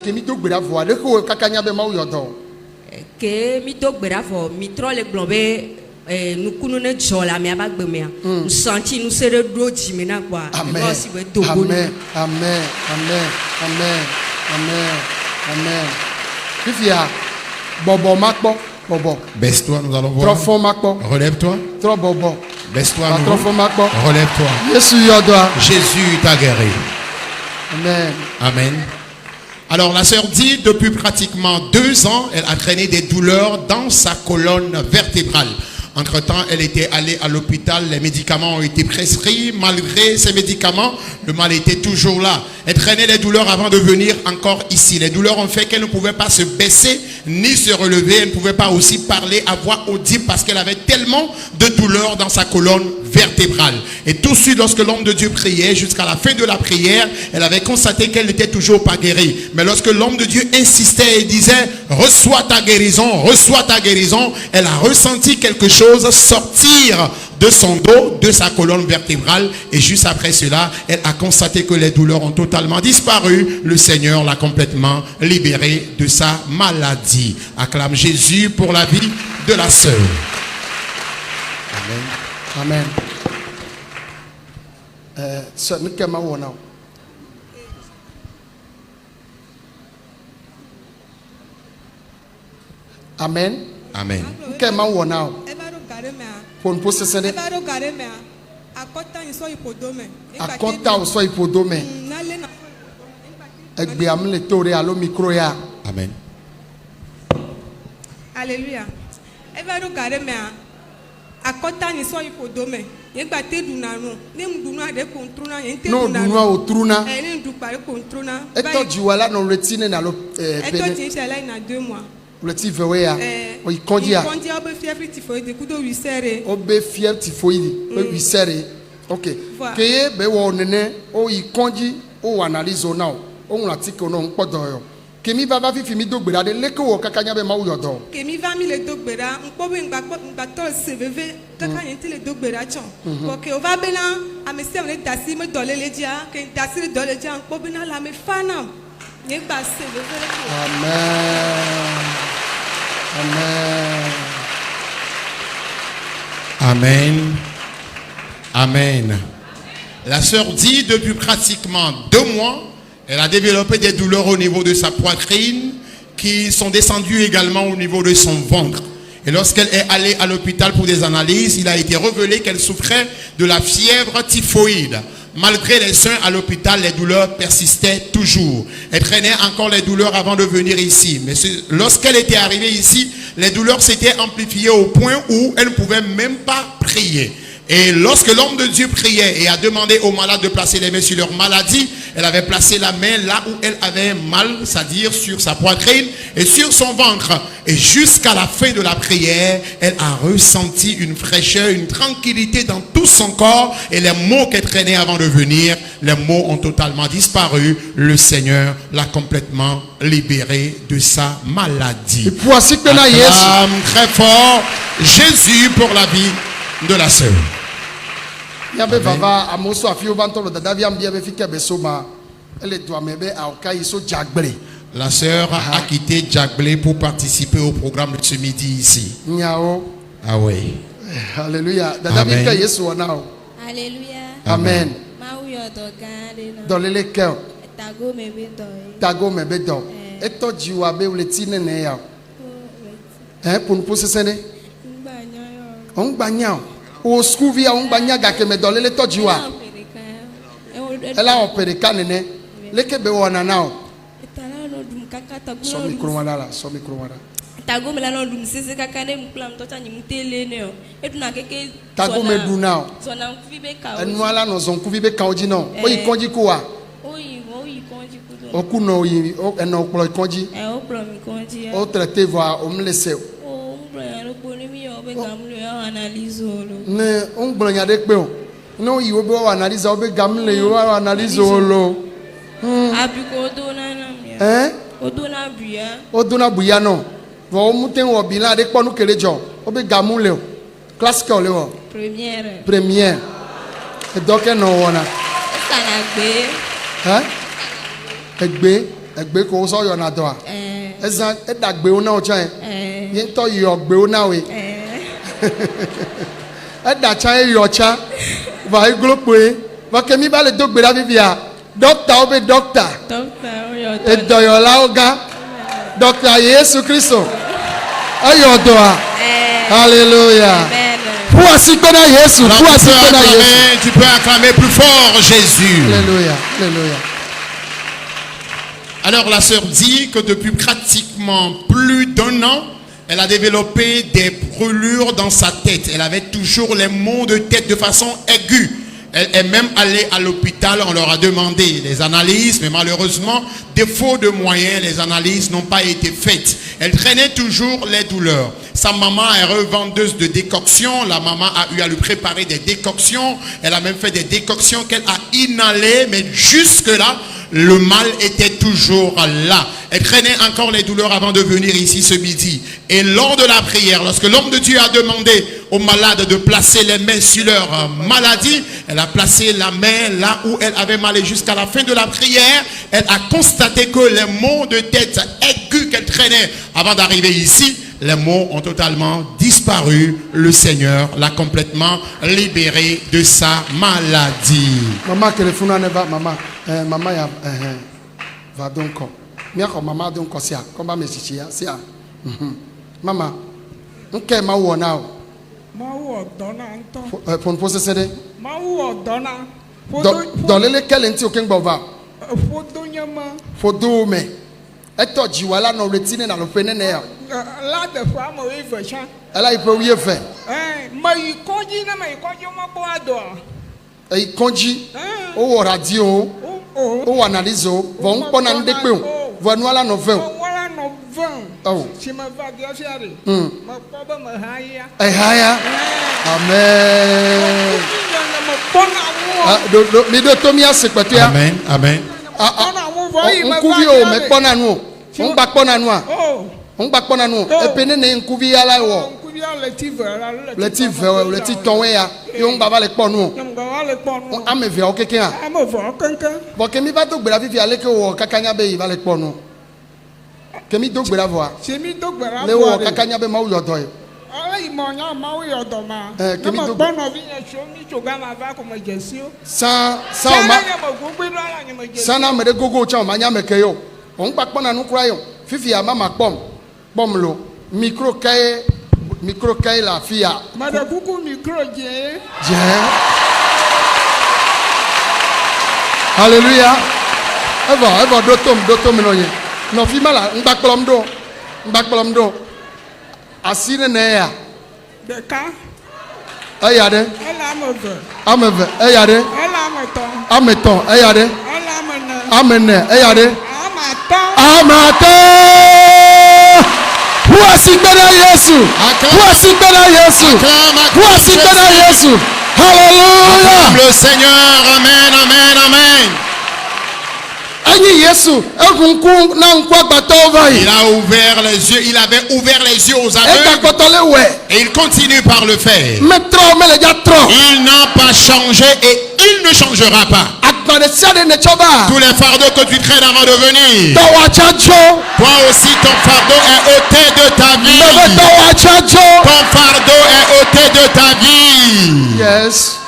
Que mi to gbera vo ade ko kakanya be ma uyodo que mi to gbera vo mi tro le glombe nous kunu ne jola mi abagbe mi nous senti nous sere do jimina kwa amen amen amen amen amen amen amen fifia bobo makpo bobo baisse-toi, nous allons voir. Trop fort makpo Relève-toi. Trop bobo Baisse-toi. Trop fort makpo Relève-toi. Yesu yodo Jésus t'a guéri. amen Amen. Alors la sœur dit, depuis pratiquement 2 ans, elle a traîné des douleurs dans sa colonne vertébrale. Entre-temps, elle était allée à l'hôpital, les médicaments ont été prescrits. Malgré ces médicaments, le mal était toujours là. Elle traînait les douleurs avant de venir encore ici. Les douleurs ont fait qu'elle ne pouvait pas se baisser ni se relever. Elle ne pouvait pas aussi parler à voix audible parce qu'elle avait tellement de douleurs dans sa colonne vertébrale. Et tout de suite, lorsque l'homme de Dieu priait, jusqu'à la fin de la prière, elle avait constaté qu'elle n'était toujours pas guérie. Mais lorsque l'homme de Dieu insistait et disait « Reçois ta guérison, reçois ta guérison », elle a ressenti quelque chose sortir de son dos, de sa colonne vertébrale. Et juste après cela, elle a constaté que les douleurs ont totalement disparu. Le Seigneur l'a complètement libérée de sa maladie. Acclame Jésus pour la vie de la sœur. Amen. Amen. So nuke ma wona. Amen. Amen. Nuke ma wona. Pour nous possesser. Akota o so ipodome. Egbe am le tore alo micro ya. Amen. Alléluia. Eva do gareme akota ni so ipodome. Yegba te dunanu. Ne mdunu ade kontruna yente dunanu. No dunua o truna. Ne ndu pare kontruna. Eto jiwala no retine na lo Eto ti se la na 2 mois. Le ti vewe ya. O ikondia. Ikondia obe fièvre typhoïde kudo 8 serre. Obe fièvre typhoïde 8 serre. OK. Keye be wo nene o ikonji o analyse o now. O un article no npodo yo. Kemi va fi mi dogbera de leke wo kakanya be ma uyodo. Kemi va mi le dogbera npo be ngba to CVV kakanya ti le dogbera chon. OK, o va bena amese on dasi me dole le dia, ke dasi le dole dia npo be na la me fana. Ngba CVV. Amen. Amen. Amen. La sœur dit, depuis pratiquement 2 mois, elle a développé des douleurs au niveau de sa poitrine qui sont descendues également au niveau de son ventre. Et lorsqu'elle est allée à l'hôpital pour des analyses, il a été révélé qu'elle souffrait de la fièvre typhoïde. Malgré les soins à l'hôpital, les douleurs persistaient toujours. Elle traînait encore les douleurs avant de venir ici. Mais lorsqu'elle était arrivée ici, les douleurs s'étaient amplifiées au point où elle ne pouvait même pas prier. Et lorsque l'homme de Dieu priait et a demandé aux malades de placer les mains sur leur maladie, elle avait placé la main là où elle avait mal, c'est-à-dire sur sa poitrine et sur son ventre. Et jusqu'à la fin de la prière, elle a ressenti une fraîcheur, une tranquillité dans tout son corps. Et les maux qu'elle traînait avant de venir, les maux ont totalement disparu. Le Seigneur l'a complètement libérée de sa maladie. Acclame très fort Jésus pour la vie de la sœur. La sœur a quitté Djagblé pour participer au programme de ce midi ici. Ah oui. Alléluia. Amen. Alléluia. Amen. Dans les cœurs. Tago me bedo. Eto jiwa be uleti nene ya. Pour nous possesser. On banya. O skuvi a on banya gake me dole le tojiwa. Ela opere kanene. Leke be wona now. So micro wala. Tago me la no dum sese kakane mkula mtoto nyimtele neo. Etuna keke Tago me du now. Zona nkuvibe ka. Enwala no zonkuvibe ka oji no. Oyi konji kuwa. Oyi konji kudo. Okuno yi eno oplo konji. Oplo mi konji. O traité voir o mlese. Ne on gblonya de pe o no yi obe wa analyse obe gamle yo wa analyse o lo abiko dona na odona buya no wo muten wo bila de ponu kelejo obe gamule o classique o le o première e doke no wona sana gbe egbe egbe ko so yo na do a eza edagbe ona o chan yin to yo gbe ona we eda chan yo cha va iglope va kemi ba le dogbe la vivia doctor obe doctor e do yo la oga doctor Yesu Kristo ayo do a hallelujah. Tu peux acclamer plus fort Jésus. Alléluia, alléluia. Alors la sœur dit que depuis pratiquement plus d'1 an, elle a développé des brûlures dans sa tête. Elle avait toujours les maux de tête de façon aiguë. Elle est même allée à l'hôpital, on leur a demandé des analyses, mais malheureusement, défaut de moyens, les analyses n'ont pas été faites. Elle traînait toujours les douleurs. Sa maman est revendeuse de décoctions. La maman a eu à lui préparer des décoctions. Elle a même fait des décoctions qu'elle a inhalées, mais jusque-là, le mal était toujours là. Elle traînait encore les douleurs avant de venir ici ce midi. Et lors de la prière, lorsque l'homme de Dieu a demandé aux malades de placer les mains sur leur maladie, elle a placé la main là où elle avait mal. Et jusqu'à la fin de la prière, elle a constaté que les maux de tête aigus qu'elle traînait avant d'arriver ici, les maux ont totalement disparu. Le Seigneur l'a complètement libérée de sa maladie. Maman, téléphone ne va, maman. Maman, va donc. Maman, donc, c'est à. Comment me chichia, c'est à. Maman, ok, ma ou now. Pour nous poser ça. Dans lesquels on tient aucun bova. Faut mais. Et toi, tu vois là, nous retenons dans le pénénéa. Là, de fois, moi, il veut chanter. Elle peut rien faire. Mais il conduit, mais il conduit, moi, pour adore. Et il conduit au radio, au analyse, vont pas en découvrir. Vont nous la nouvelle. Oh. Si ma va bien faire. Ma papa me haïa. Haïa. Amen. Mais de Tomia, c'est quoi tu as? Amen. Amen. On couvre au mais pas à nous. On bat pas à nous. On bat pas à nous. Et peine n'est couvre à la haut. Le tif, le tif tonné à. Et on va les pas nous. On a me vu quelqu'un. Bon, que mi va donc la vie aller que au Kakanya Bay va les pas nous. Que mi donc la voir. C'est mi donc la le au Kakanya Bay mau yo doy. Sana me de gogo cha manya me keyo. On pa pona nu kura yo. Fifi ya mama pom. Pom lo. Micro kay la fia. Mada kuku micro je. Je. Alléluia. Eva dotom no ye. No fi mala mbak polom do. Asine ne ya. De ka. Ayade. Ela amove. Ameve. Ayade. Ela ameton. Ameton. Ayade. Ela amene. Amene. Ayade. Amaton. Amaton. Voici béni Jésus. Voici béni Jésus. Voici béni Jésus. Alléluia. Le Seigneur. Amen. Amen. Amen. Il a ouvert les yeux, il avait ouvert les yeux aux aveugles et il continue par le faire. Il n'a pas changé et il ne changera pas. Tous les fardeaux que tu traînes avant de venir, toi aussi ton fardeau est ôté de ta vie. Ton fardeau est ôté de ta vie. Yes.